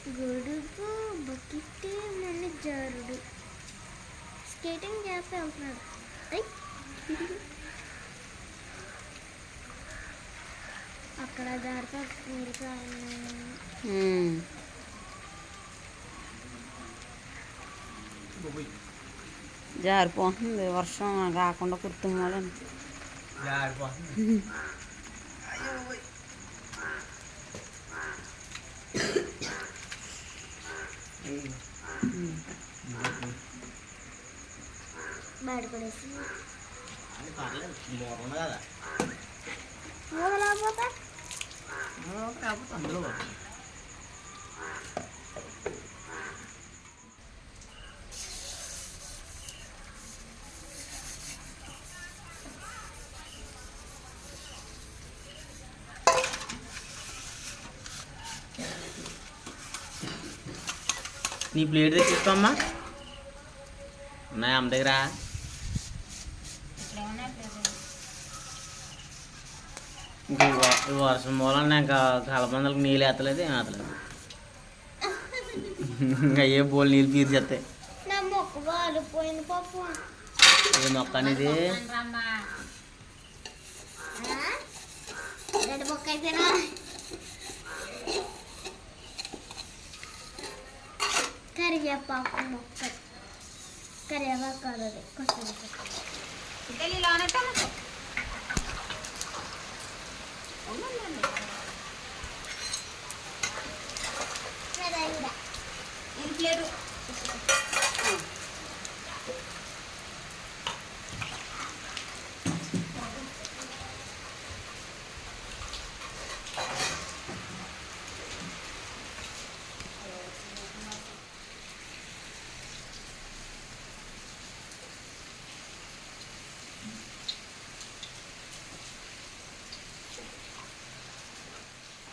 గొడుగు బకెట్ నన్ను జారుడు స్కేటింగ్ చేస్తే వెళ్తున్నాడు. అక్కడ జారితే జారిపోతుంది వర్షం కాకుండా కుర్తుమోలని బయటపడేసి అందులో నీ ప్లేట్ తెచ్చిస్తామ్మా ఉన్నాయా అమ్మ దగ్గర? ఇంక వర్షం మూలన ఇంకా కలబందలకు నీళ్ళు ఎత్తలేదు, ఏం ఎత్తలేదు. ఇంకా ఏ బోల్ నీళ్ళు పీర్చేస్తాయి. ఇది మొక్క అనేది కరివేపాకు మొక్క కరివేపాకు కాదు కొంచెం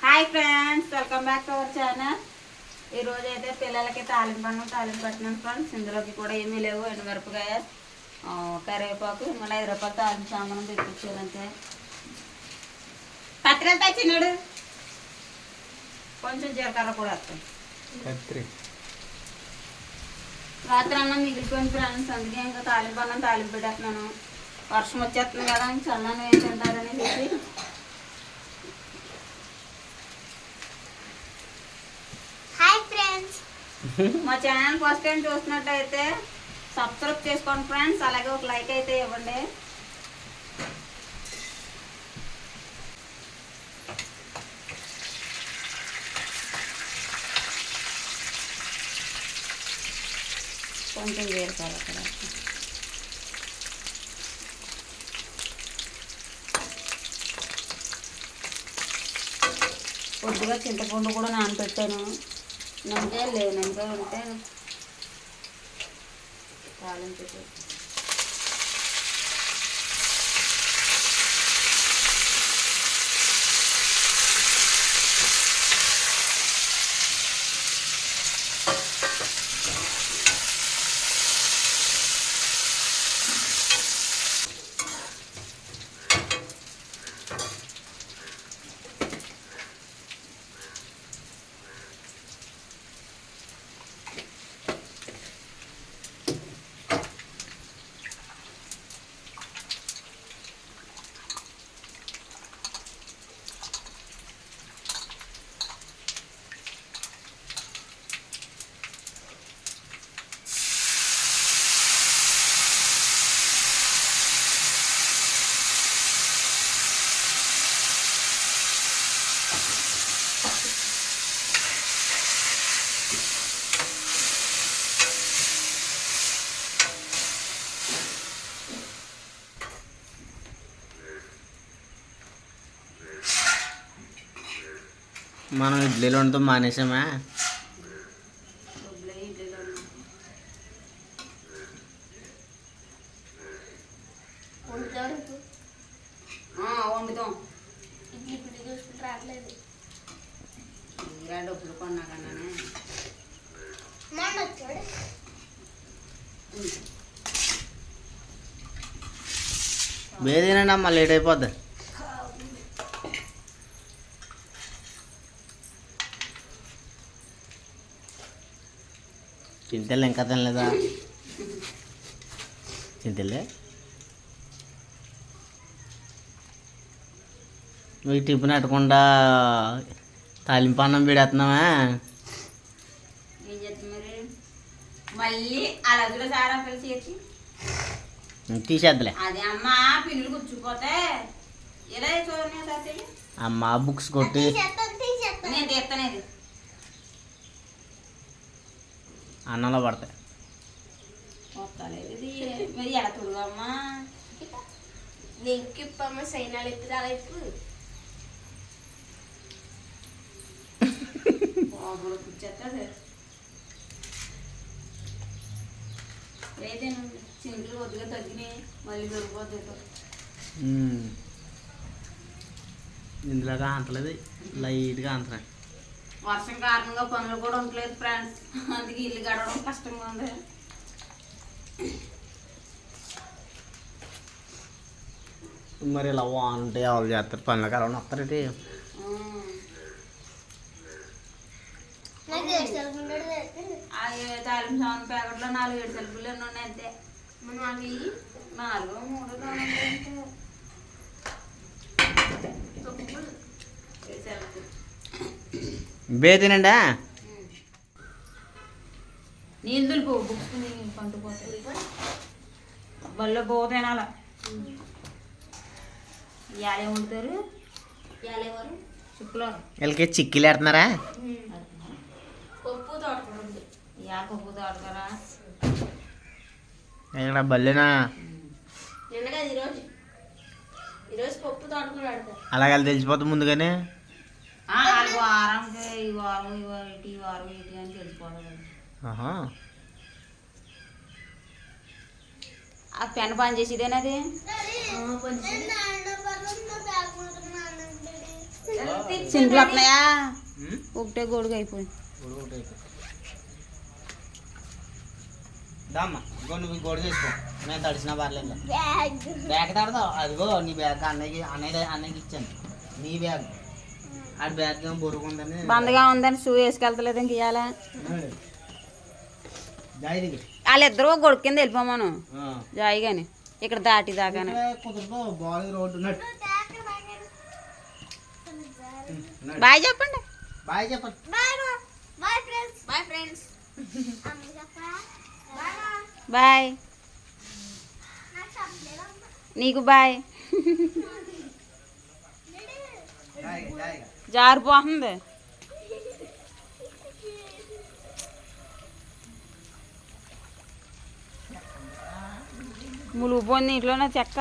hi friends, welcome back to our channel. ఈరోజు అయితే పిల్లలకి తాలింపు పట్టినాను ఫ్రెండ్స్. ఇందులోకి కూడా ఏమీ లేవు, ఎండుమిరపకాయ, కరివేపాకు, మళ్ళీ 5 రూపాయలు తాలింపు సామాను తెప్పించారంతే. కత్తిరంతా చిన్నాడు, కొంచెం జీలకర్ర కూడా వస్తాయి. రాత్రి అన్నం మిగిలిపోయింది ఫ్రెండ్స్, అందుకే ఇంకా తాలింపు పెట్టేస్తున్నాను. వర్షం వచ్చేస్తుంది కదా, చల్లని ఏం తింటారని చెప్పి. మా ఛానల్ ఫస్ట్ టైం చూసినట్టయితే సబ్స్క్రైబ్ చేసుకోండి ఫ్రెండ్స్, అలాగే ఒక లైక్ అయితే ఇవ్వండి. కొంచెం జీలకర్ర అక్కడ కొద్దిగా చింతపండు కూడా నానబెట్టాను. నిమ్మకాయలు లేవు, నిమ్మకాయలు ఉంటే తాలింపు మనం ఇడ్లీలు వండుతాం మానేసామా? వండుతాం. ఇడ్లీ పిండి చూసుకుంటే రావట్లేదు. ఇలా డబ్బులు కొన్నా కన్నానే మొన్న వచ్చాడు. బేదేనండి అమ్మ, లేట్ అయిపోద్ది. చింతలు ఇంకా తినలేదా? చింతలే మీకు టిఫిన్ అట్టకుండా తాలింపు అన్నం పెడేస్తున్నావా? ఏం చేస్తుంది మరి మళ్ళీ అలా కూడా సారా పిలిచి చేసి తీసేద్దులే. అదే అమ్మ పిల్లలు కూర్చుపోతే ఎలా చూడండి సార్ అమ్మ బుక్స్ కొట్టి నేను తీస్తానేది అన్నంలో పడతాయి. వస్తలేదు ఇది మరి ఎలా తుడుగమ్మా నీకు ఇప్పమ్మ సైనాలు ఎత్తులు అలా ఎత్తు బాబులో కూర్చేస్తుంది లేదే చింతలు కొద్దిగా తగ్గినాయి మళ్ళీ దొరికిపోద్ది ఇందులోగా అంతలేదు, లైట్గా అంతరా. వర్షం కారణంగా పనులు కూడా ఉండలేదు ఫ్రెండ్స్, అందుకే ఇల్లు గడవడం కష్టంగా ఉంది. మరి ఇలా వాన్ ఉంటే ఎవరు చేస్తారు? పనులు కలవని వస్తారంటే నాకు ఏడ్చాలనుకుంటాడు తాలింపు సామాన్ ప్యాకెట్లో 4-7 సెల్ఫులు ఎన్ని ఉన్నాయి అంతే. మనం అవి 4-3 బే తినండా. నీళ్ళు దులిపో బుక్స్ పంటుపోతాయి బల్లో పోతేనాల ఇవాళ ఏముంటారు ఎవరు శుక్రవారం వీళ్ళకి చిక్కీలు పెడుతున్నారా? పప్పు తోటకూర ఉంది ఇవాళ పప్పు తోటకరా ఇక్కడ బల్లేనా? నిన్న కదా ఈరోజు పప్పు తోటకూర ఆడతారు. అలాగే తెలిసిపోతుంది ముందుగానే. వాళ్ళకి వారంకి ఈ వారం ఈ వారం ఇటు అని తెలిసిపోతుంది. ఆ పెన్ పని చేసేదేనది సింపుల్ వస్తున్నాయా ఒకటే గొడుగు అయిపోయింది. దామ్మా ఇంకో నువ్వు గోడ తీసుకో, నేను తడిచినా పర్లేదు. బ్యాగ్ తడతావు అదిగో నీ బ్యాగ్ అన్నయ్యకి ఇచ్చాను. నీ బ్యాగ్ ఆడి బ్యాగ్ ఏమో బొరుగుందని బందగా ఉందని షూ వేసుకెళ్తలేదు ఇంక ఇవ్వాలా వాళ్ళిద్దరూ గొడుగు కింద వెళ్ళిపోమాను జాయి కానీ ఇక్కడ దాటి దాకానే కుదరదు. బాల్ రోడ్డు బాయ్ చెప్పండి. బాయ్ చెప్పండి. Bye friends bye friends bye నీకు బాయ్. జారిపోతుంది ములుగుపోయింది ఇంట్లోనే చెక్క.